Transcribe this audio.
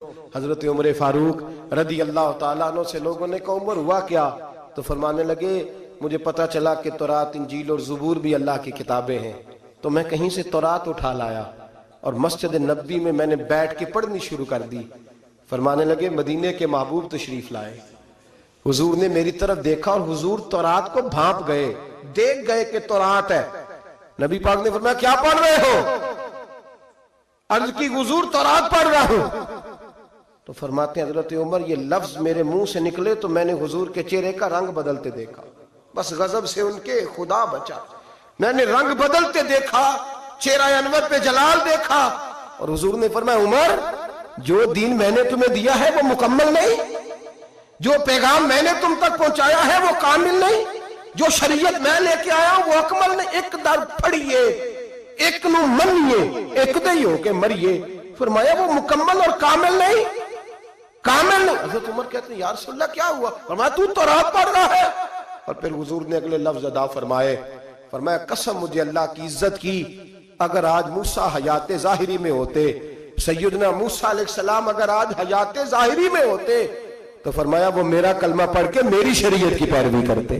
حضرت عمر فاروق رضی اللہ تعالیٰ عنہ سے لوگوں نے کہا عمر ہوا کیا؟ تو فرمانے لگے مجھے پتا چلا کہ تورات انجیل اور زبور بھی اللہ کی کتابیں ہیں، تو میں کہیں سے تورات اٹھا لایا اور مسجد نبوی میں نے بیٹھ کے پڑھنی شروع کر دی۔ فرمانے لگے مدینے کے محبوب تشریف لائے، حضور نے میری طرف دیکھا اور حضور تورات کو بھانپ گئے، دیکھ گئے کہ تورات ہے۔ نبی پاک نے فرمایا کیا پڑھ رہے ہو؟ عرض کی حضور تورات پڑھ رہا ہوں۔ تو فرماتے ہیں حضرت عمر یہ لفظ میرے منہ سے نکلے تو میں نے حضور کے چہرے کا رنگ بدلتے دیکھا، بس غضب سے ان کے خدا بچا، میں نے رنگ بدلتے دیکھا، چہرہ انور پہ جلال دیکھا، اور حضور نے فرمایا عمر جو دین میں نے تمہیں دیا ہے وہ مکمل نہیں، جو پیغام میں نے تم تک پہنچایا ہے وہ کامل نہیں، جو شریعت میں لے کے آیا وہ اکمل نہیں، ایک در پھڑیے ایک نو منیے ایک دئی ہو کے مریے۔ فرمایا وہ مکمل اور کامل نہیں، کامل نہیں۔ حضرت عمر کہتے ہیں یا رسول اللہ کیا ہوا؟ فرمایا تو تورات پڑھ رہا ہے۔ اور پھر حضور نے اگلے لفظ ادا فرمائے، فرمایا قسم مجھے اللہ کی عزت کی، اگر آج موسیٰ حیات ظاہری میں ہوتے، سیدنا موسیٰ علیہ السلام اگر آج حیات ظاہری میں ہوتے تو فرمایا وہ میرا کلمہ پڑھ کے میری شریعت کی پیروی کرتے۔